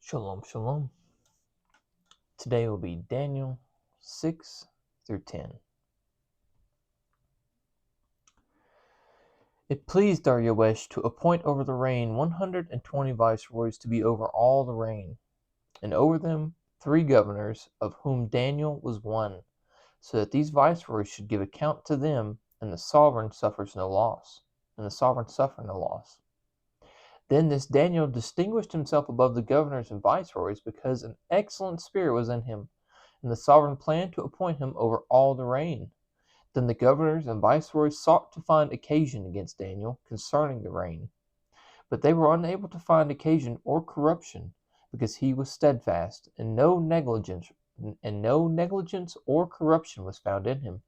Shalom, shalom. Today will be Daniel 6 through 10. It pleased Darius to appoint over the reign 120 viceroys to be over all the reign, and over them 3 governors, of whom Daniel was one, so that these viceroys should give account to them, and the sovereign suffer no loss. Then this Daniel distinguished himself above the governors and viceroys, because an excellent spirit was in him, and the sovereign planned to appoint him over all the reign. Then the governors and viceroys sought to find occasion against Daniel concerning the reign, but they were unable to find occasion or corruption, because he was steadfast, and no negligence or corruption was found in him.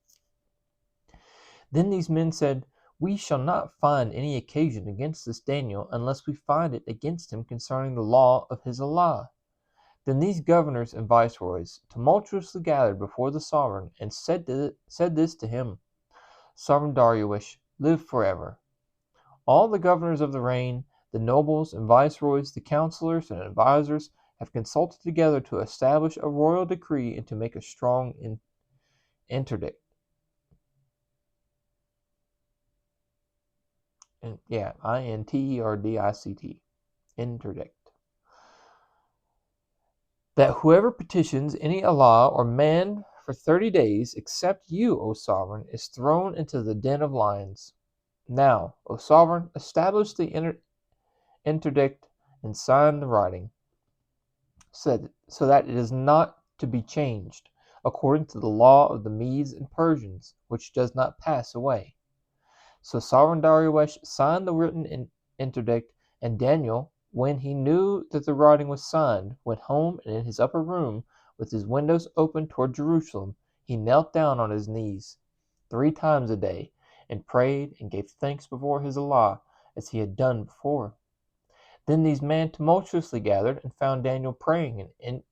Then these men said, "We shall not find any occasion against this Daniel, unless we find it against him concerning the law of his Allah." Then these governors and viceroys tumultuously gathered before the sovereign, and said this to him: "Sovereign Darius, live forever. All the governors of the reign, the nobles and viceroys, the counselors and advisers, have consulted together to establish a royal decree and to make a strong interdict." Interdict. Interdict. That whoever petitions any Allah or man for 30 days, except you, O sovereign, is thrown into the den of lions. Now, O sovereign, establish the interdict and sign the writing, so that it is not to be changed, according to the law of the Medes and Persians, which does not pass away. So sovereign Darius signed the written interdict, and Daniel, when he knew that the writing was signed, went home, and in his upper room, with his windows open toward Jerusalem, he knelt down on his knees 3 times a day, and prayed and gave thanks before his Allah, as he had done before. Then these men tumultuously gathered, and found Daniel praying and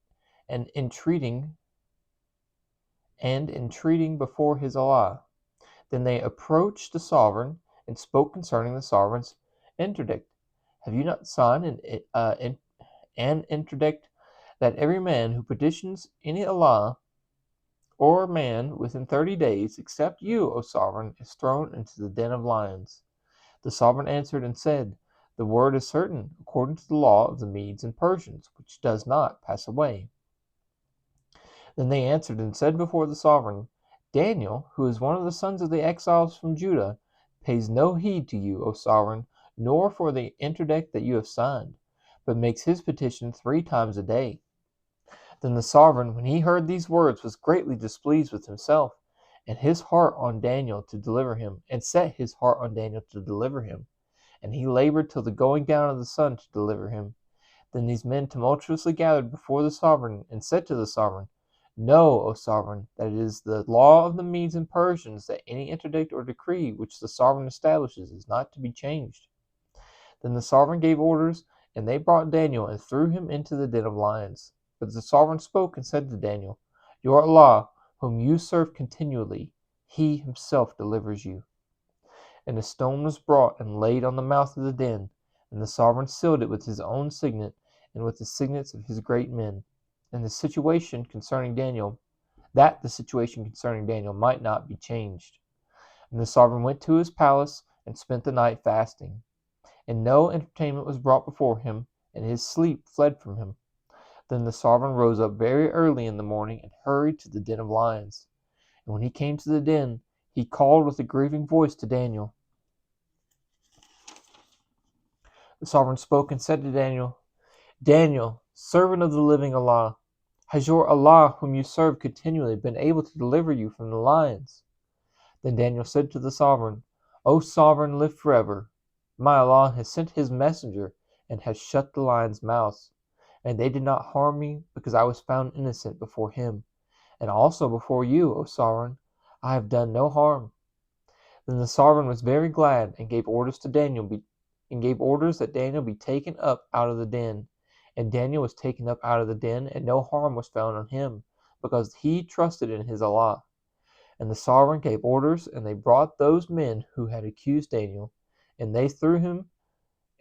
entreating before his Allah. Then they approached the sovereign and spoke concerning the sovereign's interdict. "Have you not signed an interdict that every man who petitions any Allah or man within 30 days, except you, O sovereign, is thrown into the den of lions?" The sovereign answered and said, "The word is certain, according to the law of the Medes and Persians, which does not pass away." Then they answered and said before the sovereign, "Daniel, who is one of the sons of the exiles from Judah, pays no heed to you, O sovereign, nor for the interdict that you have signed, but makes his petition 3 times a day." Then the sovereign, when he heard these words, was greatly displeased with himself, and set his heart on Daniel to deliver him, and he labored till the going down of the sun to deliver him. Then these men tumultuously gathered before the sovereign, and said to the sovereign, "Know, O sovereign, that it is the law of the Medes and Persians that any interdict or decree which the sovereign establishes is not to be changed." Then the sovereign gave orders, and they brought Daniel and threw him into the den of lions. But the sovereign spoke and said to Daniel, "Your Allah, whom you serve continually, he himself delivers you." And a stone was brought and laid on the mouth of the den, and the sovereign sealed it with his own signet and with the signets of his great men, and the situation concerning Daniel might not be changed. And the sovereign went to his palace and spent the night fasting, and no entertainment was brought before him, and his sleep fled from him. Then the sovereign rose up very early in the morning and hurried to the den of lions. And when he came to the den, he called with a grieving voice to Daniel. The sovereign spoke and said to Daniel, "Daniel, servant of the living Allah, has your Allah, whom you serve continually, been able to deliver you from the lions?" Then Daniel said to the sovereign, "O sovereign, live forever. My Allah has sent his messenger and has shut the lions' mouths, and they did not harm me, because I was found innocent before him, and also before you, O sovereign. I have done no harm." Then the sovereign was very glad, and gave orders that Daniel be taken up out of the den. And Daniel was taken up out of the den, and no harm was found on him, because he trusted in his Allah. And the sovereign gave orders, and they brought those men who had accused Daniel, and they threw him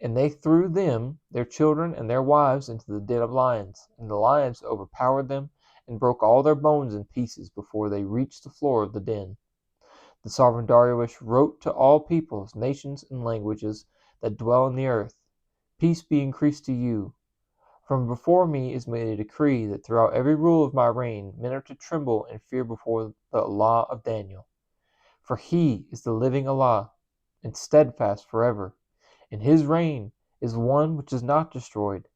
And they threw them, their children, and their wives into the den of lions. And the lions overpowered them and broke all their bones in pieces before they reached the floor of the den. The sovereign Darius wrote to all peoples, nations, and languages that dwell in the earth, "Peace be increased to you. From before me is made a decree that throughout every rule of my reign men are to tremble and fear before the Allah of Daniel. For he is the living Allah, and steadfast forever. And his reign is one which is not destroyed,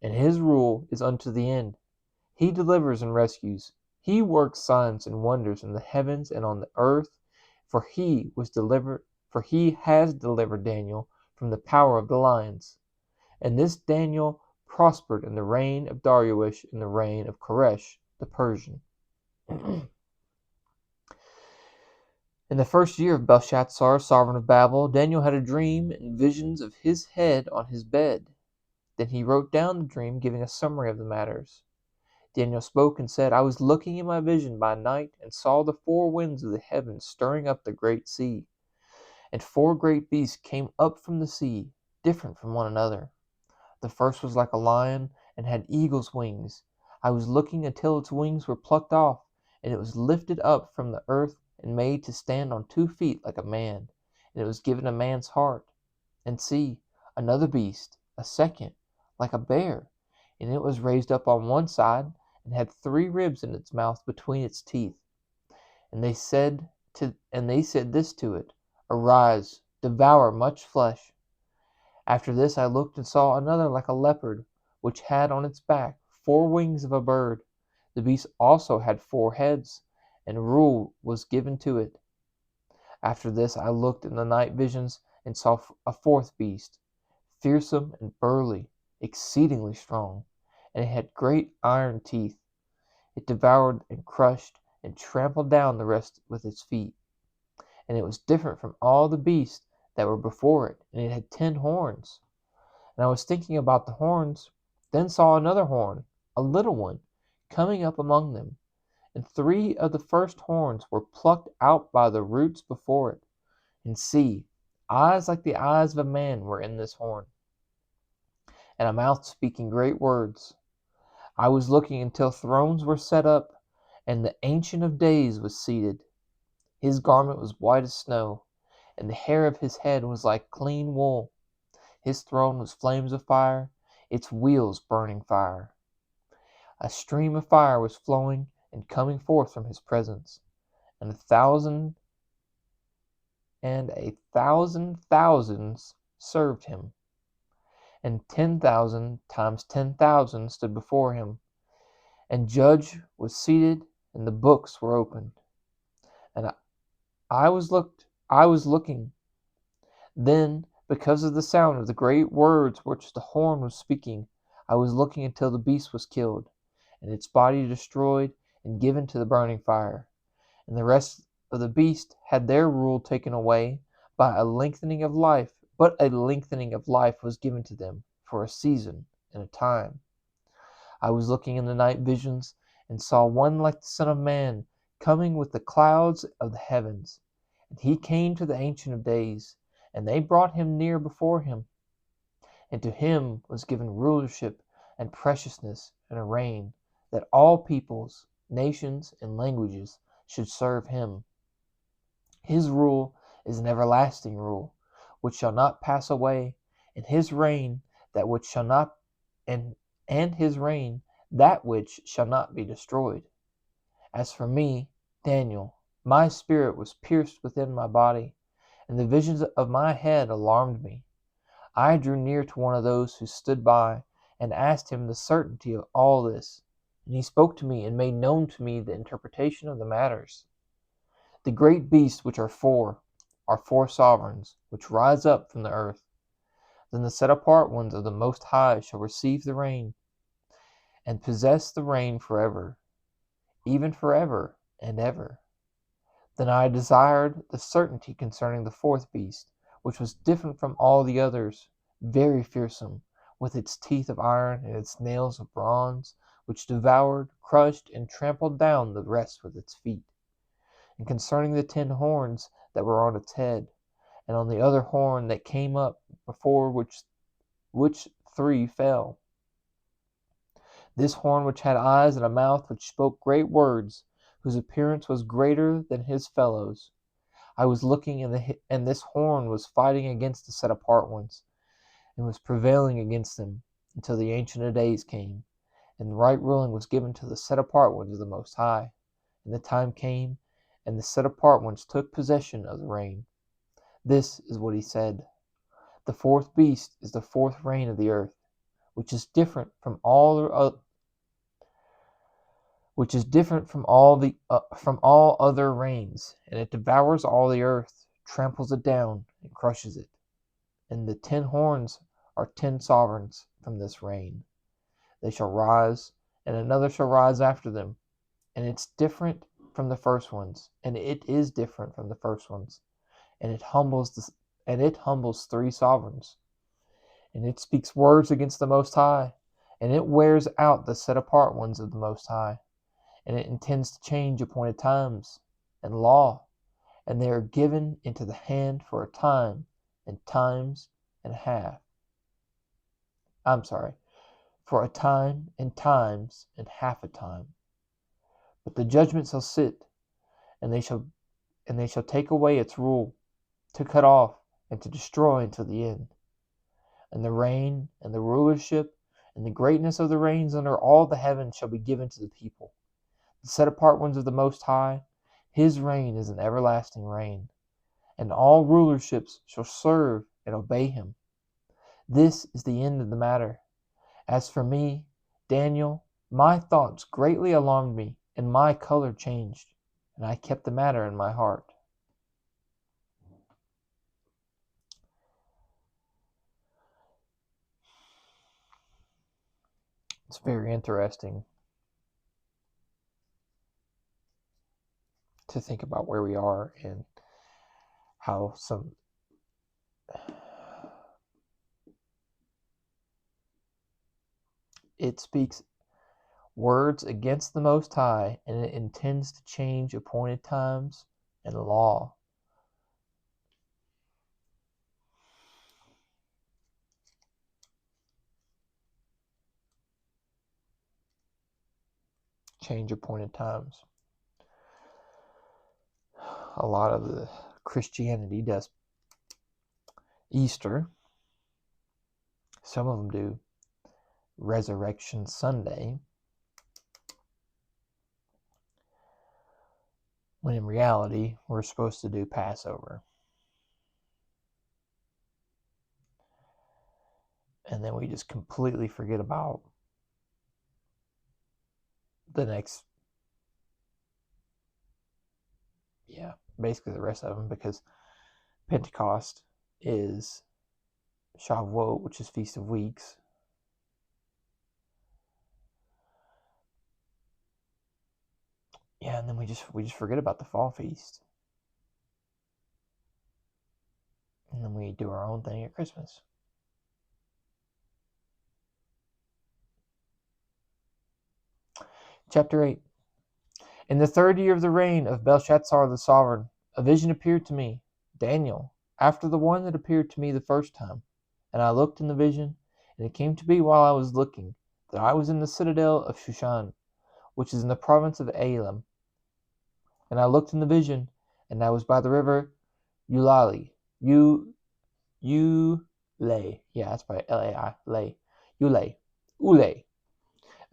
and his rule is unto the end. He delivers and rescues. He works signs and wonders in the heavens and on the earth, for he has delivered Daniel from the power of the lions. And this Daniel prospered in the reign of Darius and the reign of Koresh the Persian." In the first year of Belshazzar, sovereign of Babel, Daniel had a dream and visions of his head on his bed. Then he wrote down the dream, giving a summary of the matters. Daniel spoke and said, "I was looking in my vision by night and saw the four winds of the heavens stirring up the great sea. And four great beasts came up from the sea, different from one another. The first was like a lion and had eagle's wings. I was looking until its wings were plucked off, and it was lifted up from the earth and made to stand on 2 feet like a man, and it was given a man's heart. And see, another beast, a second, like a bear, and it was raised up on one side, and had 3 ribs in its mouth between its teeth. And they said this to it, Arise, devour much flesh. After this I looked and saw another like a leopard, which had on its back 4 wings of a bird. The beast also had 4 heads, and rule was given to it. After this I looked in the night visions and saw a 4th beast, fearsome and burly, exceedingly strong, and it had great iron teeth. It devoured and crushed and trampled down the rest with its feet. And it was different from all the beasts that were before it, and it had 10 horns. And I was thinking about the horns, then saw another horn, a little one, coming up among them. And 3 of the first horns were plucked out by the roots before it. And see, eyes like the eyes of a man were in this horn, and a mouth speaking great words. I was looking until thrones were set up, and the Ancient of Days was seated. His garment was white as snow, and the hair of his head was like clean wool. His throne was flames of fire, its wheels burning fire. A stream of fire was flowing and coming forth from his presence, and a thousand thousands served him, and 10,000 times 10,000 stood before him. And judge was seated, and the books were opened. And I was looking. Then, because of the sound of the great words which the horn was speaking, I was looking until the beast was killed, and its body destroyed and given to the burning fire. And the rest of the beast had their rule taken away by a lengthening of life, but a lengthening of life was given to them for a season and a time. I was looking in the night visions, and saw one like the Son of Man, coming with the clouds of the heavens. And he came to the Ancient of Days, and they brought him near before him. And to him was given rulership and preciousness and a reign, that all peoples, nations, and languages should serve him. His rule is an everlasting rule, which shall not pass away, and his reign that which shall not and his reign that which shall not be destroyed. As for me, Daniel, my spirit was pierced within my body, and the visions of my head alarmed me. I drew near to one of those who stood by, and asked him the certainty of all this. And he spoke to me, and made known to me the interpretation of the matters. The great beasts which are 4 sovereigns, which rise up from the earth. Then the set apart ones of the Most High shall receive the reign, and possess the reign forever, even forever and ever. Then I desired the certainty concerning the 4th beast, which was different from all the others, very fearsome, with its teeth of iron and its nails of bronze, which devoured, crushed, and trampled down the rest with its feet. And concerning the 10 horns that were on its head, and on the other horn that came up, before which which 3 fell. This horn which had eyes and a mouth which spoke great words, whose appearance was greater than his fellows. I was looking, and this horn was fighting against the set apart ones, and was prevailing against them, until the Ancient of Days came, and the right ruling was given to the set apart ones of the Most High. And the time came, and the set apart ones took possession of the reign. This is what he said: the fourth beast is the fourth reign of the earth, which is different from all other reigns, and it devours all the earth, tramples it down, and crushes it. And the 10 horns are 10 sovereigns from this reign. They shall rise, and another shall rise after them, and it is different from the first ones, and it humbles 3 sovereigns, and it speaks words against the Most High, and it wears out the set apart ones of the Most High, and it intends to change appointed times and law, and they are given into the hand for a time and times and half. For a time and times and half a time. But the judgment shall sit, and they shall take away its rule, to cut off and to destroy until the end. And the reign and the rulership and the greatness of the reigns under all the heavens shall be given to the people. The set apart ones of the Most High, his reign is an everlasting reign, and all rulerships shall serve and obey him. This is the end of the matter. As for me, Daniel, my thoughts greatly alarmed me, and my color changed, and I kept the matter in my heart. It's very interesting to think about where we are and how it speaks words against the Most High, and it intends to change appointed times and law. Change appointed times. A lot of the Christianity does Easter. Some of them do Resurrection Sunday, when in reality we're supposed to do Passover. And then we just completely forget about the next, basically the rest of them, because Pentecost is Shavuot, which is Feast of Weeks. Yeah, and then we just forget about the fall feast. And then we do our own thing at Christmas. Chapter 8. In the 3rd year of the reign of Belshazzar the sovereign, a vision appeared to me, Daniel, after the one that appeared to me the first time. And I looked in the vision, and it came to be while I was looking, that I was in the citadel of Shushan, which is in the province of Elam. And I looked in the vision, and I was by the river Ulai. That's by L-A-I, Ulai.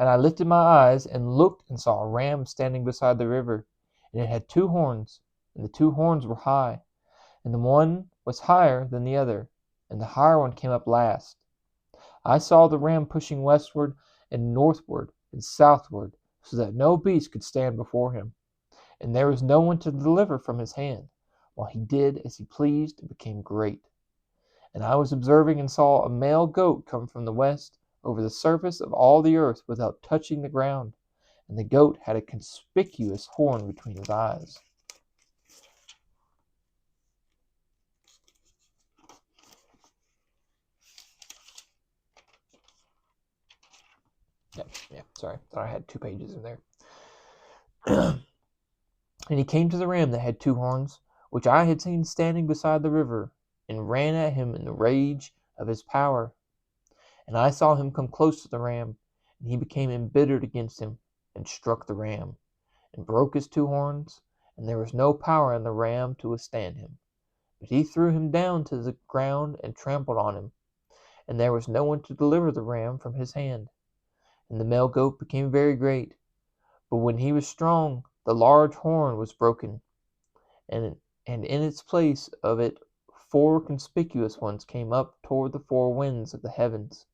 And I lifted my eyes and looked and saw a ram standing beside the river, and it had 2 horns, and the 2 horns were high, and the one was higher than the other, and the higher one came up last. I saw the ram pushing westward and northward and southward, so that no beast could stand before him, and there was no one to deliver from his hand, while he did as he pleased and became great. And I was observing and saw a male goat come from the west over the surface of all the earth without touching the ground, and the goat had a conspicuous horn between his eyes. Sorry, thought I had 2 pages in there. And he came to the ram that had 2 horns, which I had seen standing beside the river, and ran at him in the rage of his power. And I saw him come close to the ram, and he became embittered against him, and struck the ram, and broke his two horns, and there was no power in the ram to withstand him. But he threw him down to the ground and trampled on him, and there was no one to deliver the ram from his hand. And the male goat became very great, but when he was strong, the large horn was broken, and in its place of it 4 conspicuous ones came up toward the 4 winds of the heavens.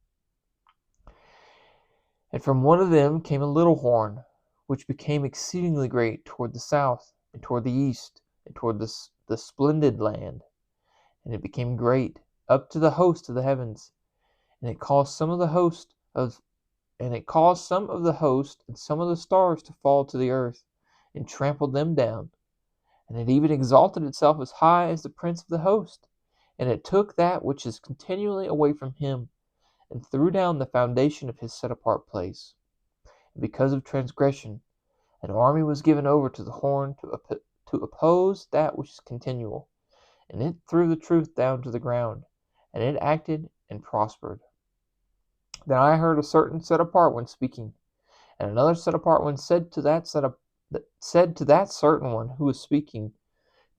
And from one of them came a little horn, which became exceedingly great toward the south, and toward the east, and toward the splendid land. And it became great up to the host of the heavens, and it caused some of the host and some of the stars to fall to the earth, and trampled them down. And it even exalted itself as high as the prince of the host, and it took that which is continually away from him, and threw down the foundation of his set apart place. And because of transgression, an army was given over to the horn to oppose that which is continual, and it threw the truth down to the ground, and it acted and prospered. Then I heard a certain set apart one speaking, and another set apart one said to that certain one who was speaking,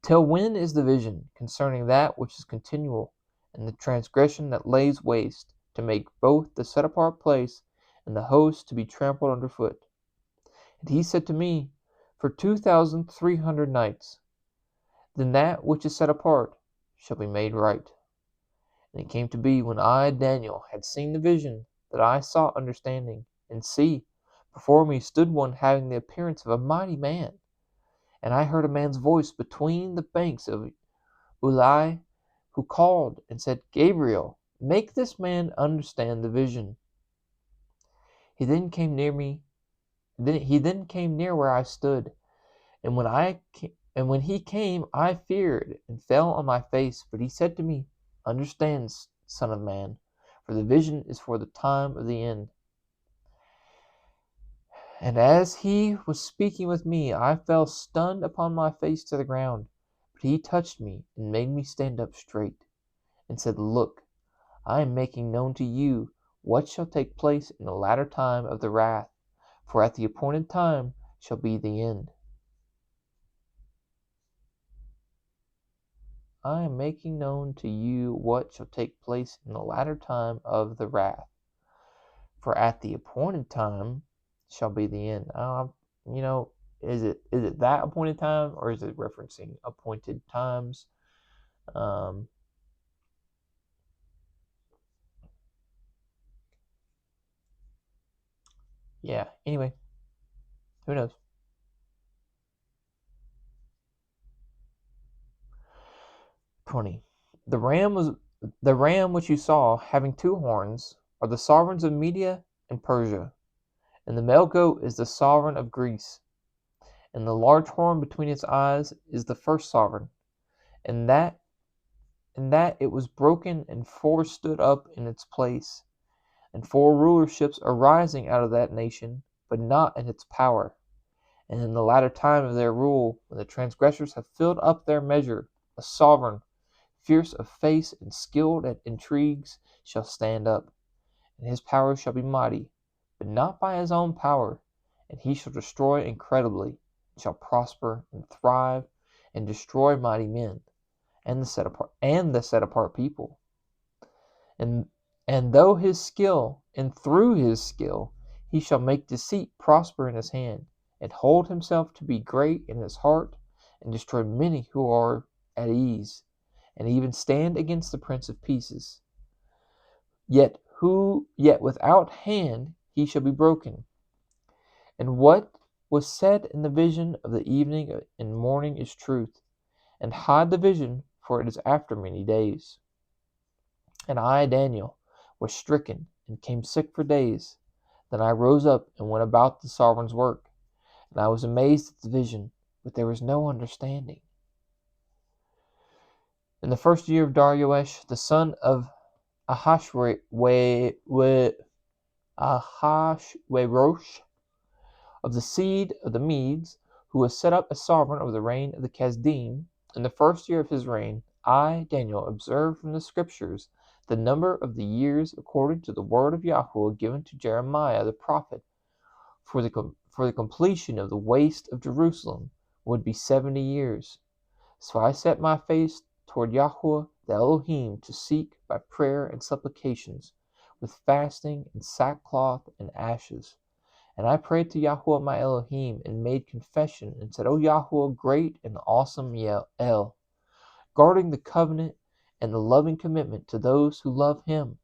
Till when is the vision concerning that which is continual, and the transgression that lays waste, to make both the set apart place and the host to be trampled under foot? And he said to me, For 2,300 nights, then that which is set apart shall be made right. And it came to be, when I, Daniel, had seen the vision, that I sought understanding. And see, before me stood one having the appearance of a mighty man. And I heard a man's voice between the banks of Ulai, who called and said, Gabriel, make this man understand the vision. He then came near where I stood, and when he came, I feared and fell on my face. But he said to me, Understand, son of man, for the vision is for the time of the end. And as he was speaking with me, I fell stunned upon my face to the ground. But he touched me and made me stand up straight, and said, Look, I am making known to you what shall take place in the latter time of the wrath, for at the appointed time shall be the end. I am making known to you what shall take place in the latter time of the wrath, for at the appointed time shall be the end. Is it that appointed time, or is it referencing appointed times? Yeah, anyway, who knows? 20. The ram which you saw, having 2 horns, are the sovereigns of Media and Persia, and the male goat is the sovereign of Greece, and the large horn between its eyes is the first sovereign, and that it was broken, and 4 stood up in its place, and 4 rulerships arising out of that nation, but not in its power. And in the latter time of their rule, when the transgressors have filled up their measure, a sovereign, fierce of face and skilled at intrigues, shall stand up, and his power shall be mighty, but not by his own power, and he shall destroy incredibly, and shall prosper and thrive, and destroy mighty men, and the set apart people. And through his skill, he shall make deceit prosper in his hand, and hold himself to be great in his heart, and destroy many who are at ease, and even stand against the Prince of Peace. Yet without hand he shall be broken. And what was said in the vision of the evening and morning is truth, and hide the vision, for it is after many days. And I, Daniel, was stricken and came sick for days. Then I rose up and went about the sovereign's work, and I was amazed at the vision, but there was no understanding. In the first year of Darius, the son of Ahasuerus, of the seed of the Medes, who was set up as sovereign over the reign of the Chaldean, in the first year of his reign, I, Daniel, observed from the Scriptures the number of the years according to the word of Yahweh given to Jeremiah the prophet, for the completion of the waste of Jerusalem would be 70 years. So I set my face toward Yahweh the Elohim to seek by prayer and supplications, with fasting and sackcloth and ashes. And I prayed to Yahweh my Elohim, and made confession, and said, O Yahweh, great and awesome El, guarding the covenant and the loving commitment to those who love him,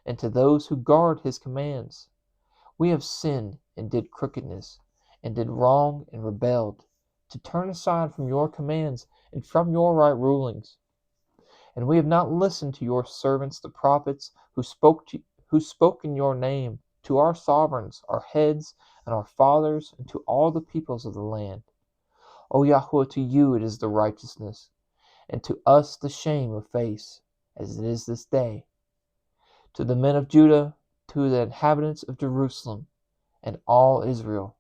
and to those who guard his commands. We have sinned and did crookedness, and did wrong and rebelled, to turn aside from your commands and from your right rulings. And we have not listened to your servants the prophets, who spoke in your name, to our sovereigns, our heads, and our fathers, and to all the peoples of the land. O Yahweh, to you it is the righteousness, and to us the shame of face, as it is this day. To the men of Judah, to the inhabitants of Jerusalem, and all Israel,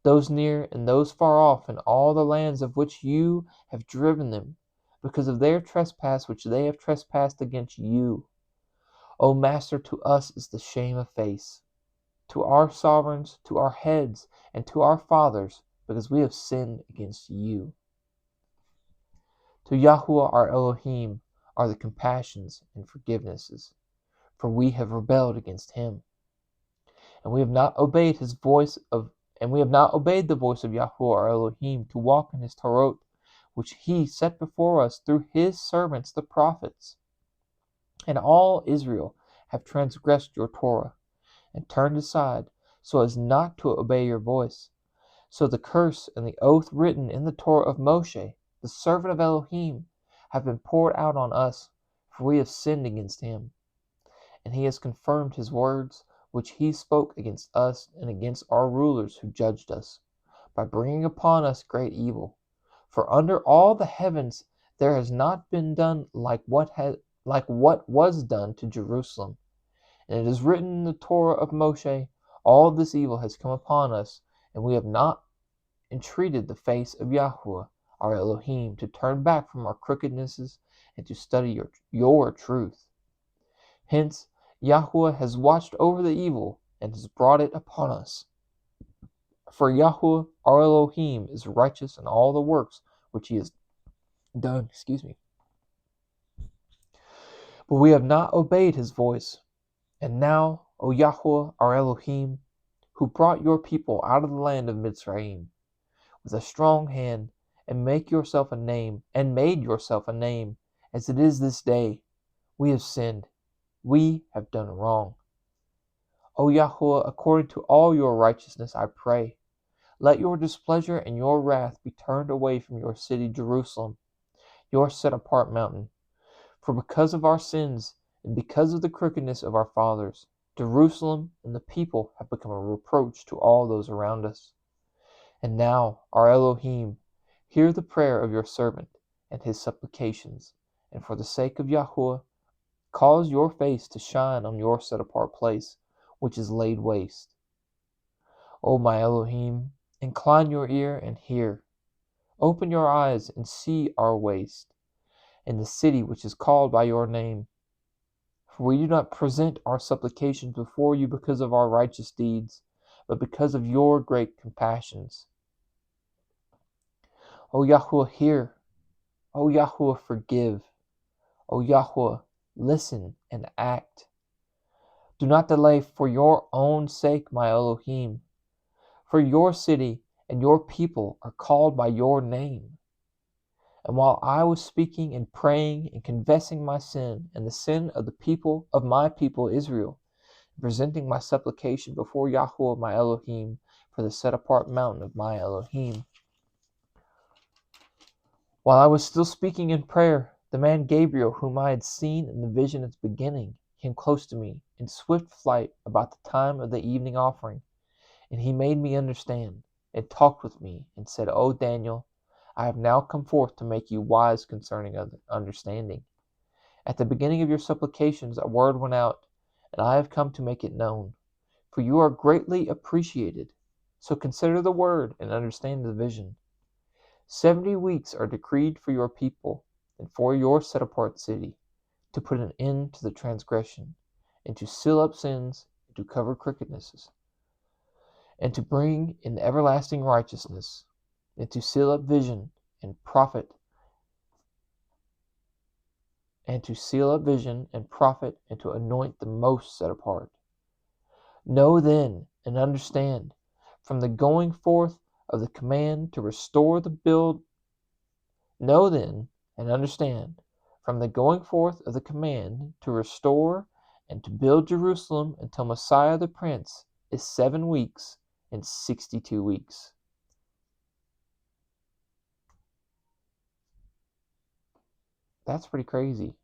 those near and those far off, in all the lands of which you have driven them, because of their trespass which they have trespassed against you. O Master, to us is the shame of face, to our sovereigns, to our heads, and to our fathers, because we have sinned against you. To Yahweh our Elohim are the compassions and forgivenesses, for we have rebelled against him. And we have not obeyed the voice of Yahweh our Elohim, to walk in his Torah, which he set before us through his servants the prophets. And all Israel have transgressed your Torah, and turned aside, so as not to obey your voice. So the curse and the oath written in the Torah of Moshe, the servant of Elohim, have been poured out on us, for we have sinned against him. And he has confirmed his words, which he spoke against us and against our rulers who judged us, by bringing upon us great evil. For under all the heavens there has not been done like what was done to Jerusalem. And it is written in the Torah of Moshe, all this evil has come upon us, and we have not entreated the face of Yahweh our Elohim, to turn back from our crookednesses and to study your truth. Hence Yahweh has watched over the evil and has brought it upon us. For Yahweh our Elohim is righteous in all the works which he has done. But we have not obeyed his voice. And now, O Yahweh our Elohim, who brought your people out of the land of Mitzrayim with a strong hand, and made yourself a name, as it is this day, we have sinned, we have done wrong. O Yahweh, according to all your righteousness, I pray, let your displeasure and your wrath be turned away from your city Jerusalem, your set-apart mountain. For because of our sins, and because of the crookedness of our fathers, Jerusalem and the people have become a reproach to all those around us. And now, our Elohim, hear the prayer of your servant and his supplications, and for the sake of Yahweh, cause your face to shine on your set-apart place, which is laid waste. O my Elohim, incline your ear and hear. Open your eyes and see our waste, and the city which is called by your name. For we do not present our supplications before you because of our righteous deeds, but because of your great compassions. O Yahweh, hear. O Yahweh, forgive. O Yahweh, listen and act. Do not delay for your own sake, my Elohim, for your city and your people are called by your name. And while I was speaking and praying and confessing my sin and the sin of my people Israel, and presenting my supplication before Yahweh my Elohim for the set-apart mountain of my Elohim, while I was still speaking in prayer, the man Gabriel, whom I had seen in the vision at the beginning, came close to me in swift flight about the time of the evening offering. And he made me understand, and talked with me, and said, O Daniel, I have now come forth to make you wise concerning understanding. At the beginning of your supplications a word went out, and I have come to make it known. For you are greatly appreciated. So consider the word and understand the vision. 70 weeks are decreed for your people and for your set-apart city, to put an end to the transgression, and to seal up sins, and to cover crookednesses, and to bring in everlasting righteousness, and to seal up vision and prophet, and to seal up vision and prophet, and to anoint the most set apart. Know then and understand, from the going forth of the command to restore the build. Know then and understand, from the going forth of the command to restore and to build Jerusalem until Messiah the Prince is 7 weeks and 62 weeks. That's pretty crazy.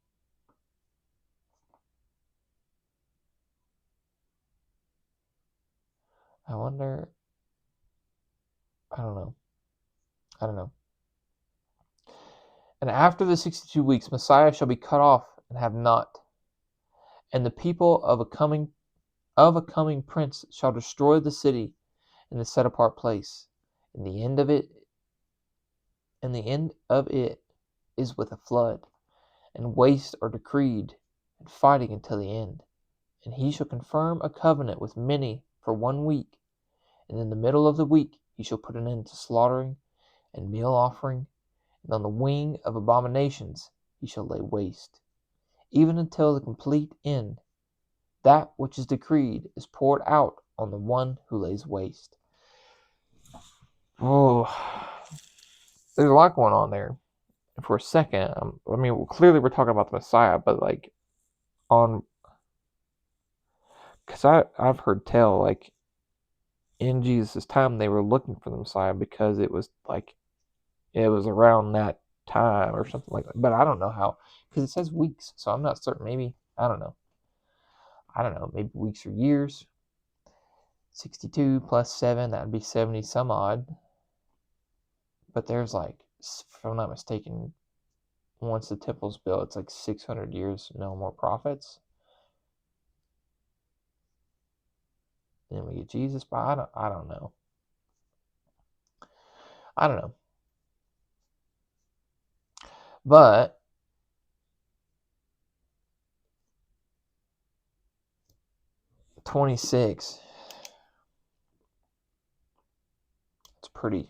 I wonder, I don't know. And after the 62 weeks, Messiah shall be cut off and have not. And the people of a coming prince shall destroy the city in the set apart place. And the end of it is with a flood, and waste are decreed, and fighting until the end. And he shall confirm a covenant with many for 1 week, and in the middle of the week he shall put an end to slaughtering and meal offering, and on the wing of abominations he shall lay waste, even until the complete end. That which is decreed is poured out on the one who lays waste. Oh, there's a lot going on there. And for a second, clearly we're talking about the Messiah, but because I've heard tell, in Jesus' time they were looking for the Messiah because it was around that time or something like that. But I don't know how, because it says weeks, so I'm not certain. Maybe, I don't know, maybe weeks or years. 62 plus 7, that would be 70 some odd. But there's if I'm not mistaken, once the temple's built, it's 600 years, no more prophets. Then we get Jesus, but I don't know. But '26, it's pretty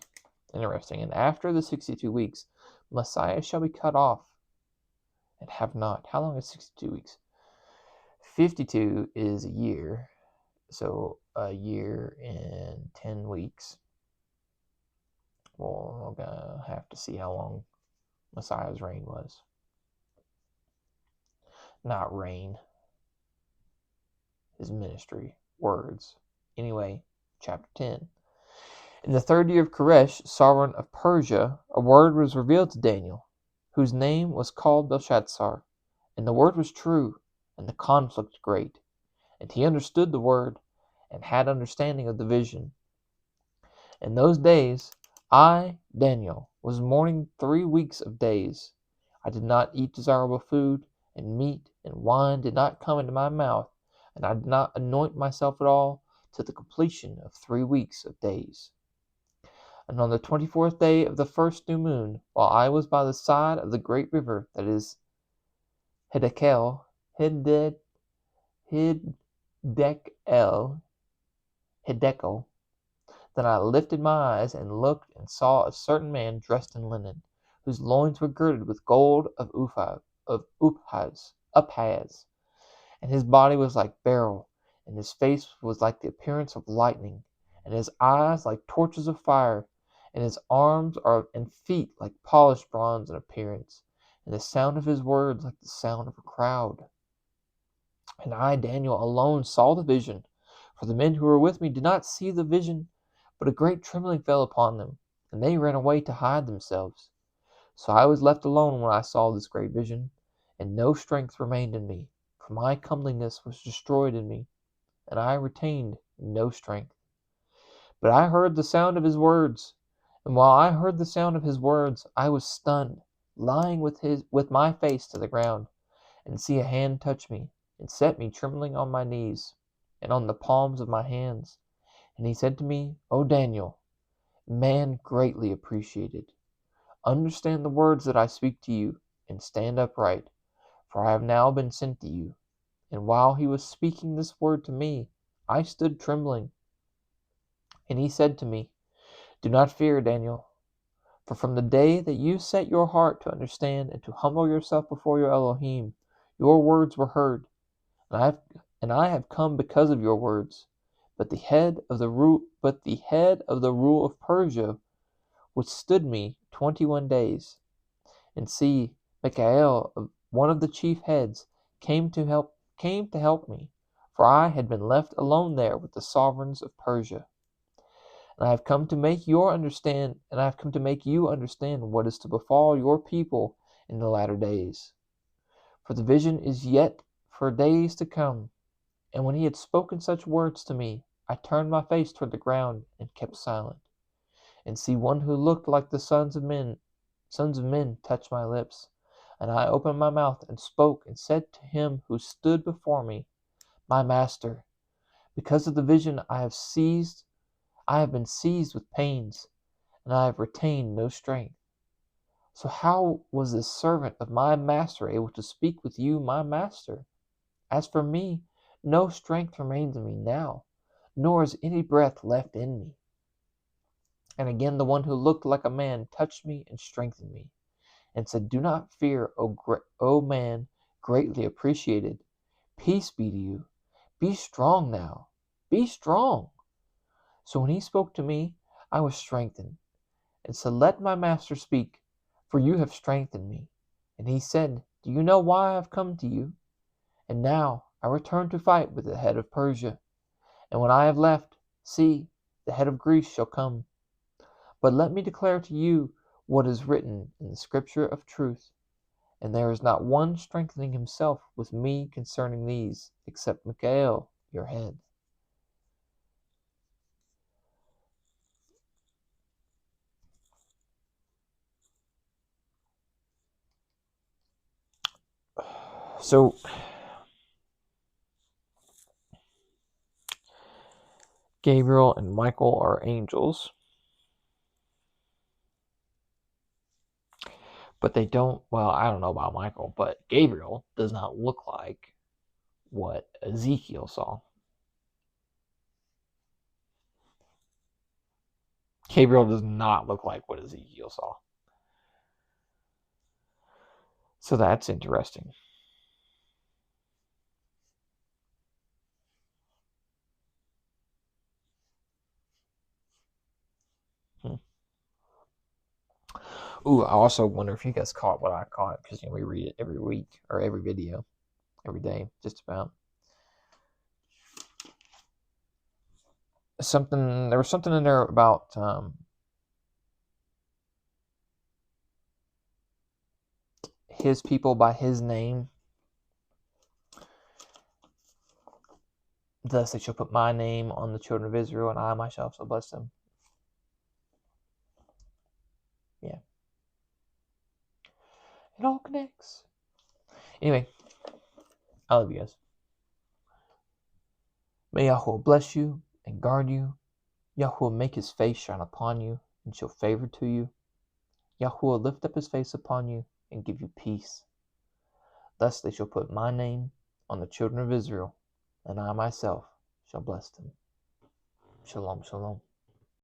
interesting. And after the 62 weeks, Messiah shall be cut off and have not. How long is 62 weeks? 52 is a year, so a year and 10 weeks. Well, I'm gonna have to see how long Messiah's reign was. Not reign. His ministry. Words. Anyway, chapter 10. In the 3rd year of Koresh, sovereign of Persia, a word was revealed to Daniel, whose name was called Belshazzar. And the word was true, and the conflict great. And he understood the word, and had understanding of the vision. In those days, I, Daniel, was mourning 3 weeks of days. I did not eat desirable food, and meat and wine did not come into my mouth, and I did not anoint myself at all to the completion of 3 weeks of days. And on the 24th day of the first new moon, while I was by the side of the great river that is Hiddekel, then I lifted my eyes and looked and saw a certain man dressed in linen, whose loins were girded with gold of Uphaz, and his body was like beryl, and his face was like the appearance of lightning, and his eyes like torches of fire, and his arms and feet like polished bronze in appearance, and the sound of his words like the sound of a crowd. And I, Daniel, alone saw the vision, for the men who were with me did not see the vision, but a great trembling fell upon them, and they ran away to hide themselves. So I was left alone when I saw this great vision, and no strength remained in me, for my comeliness was destroyed in me, and I retained no strength. But I heard the sound of his words, and while I heard the sound of his words, I was stunned, lying with my face to the ground, and see a hand touch me, and set me trembling on my knees, and on the palms of my hands. And he said to me, O Daniel, man greatly appreciated, understand the words that I speak to you, and stand upright, for I have now been sent to you. And while he was speaking this word to me, I stood trembling. And he said to me, Do not fear, Daniel, for from the day that you set your heart to understand and to humble yourself before your Elohim, your words were heard, and I have come because of your words. But the head of the rule of Persia withstood me 21 days. And see, Michael, one of the chief heads, came to help me, for I had been left alone there with the sovereigns of Persia. And I have come to make you understand what is to befall your people in the latter days. For the vision is yet for days to come. And when he had spoken such words to me, I turned my face toward the ground and kept silent. And see, one who looked like the sons of men touched my lips. And I opened my mouth and spoke and said to him who stood before me, My master, because of the vision I have been seized with pains, and I have retained no strength. So how was this servant of my master able to speak with you, my master? As for me, no strength remains in me now, nor is any breath left in me. And again the one who looked like a man touched me and strengthened me, and said, Do not fear, O man, greatly appreciated. Peace be to you. Be strong now. Be strong. So when he spoke to me, I was strengthened, and said, Let my master speak, for you have strengthened me. And he said, Do you know why I have come to you? And now I return to fight with the head of Persia. And when I have left, see, the head of Greece shall come. But let me declare to you what is written in the scripture of truth. And there is not one strengthening himself with me concerning these, except Michael, your head. So, Gabriel and Michael are angels, but they don't, well, I don't know about Michael, but Gabriel does not look like what Ezekiel saw. Gabriel does not look like what Ezekiel saw. So that's interesting. Ooh, I also wonder if you guys caught what I caught, because we read it every week, or every video, every day, just about. There was something in there about his people by his name. Thus they shall put my name on the children of Israel, and I myself shall bless them. Yeah. It all connects. Anyway, I love you guys. May Yahweh bless you and guard you. Yahweh make his face shine upon you and show favor to you. Yahweh lift up his face upon you and give you peace. Thus they shall put my name on the children of Israel, and I myself shall bless them. Shalom, shalom.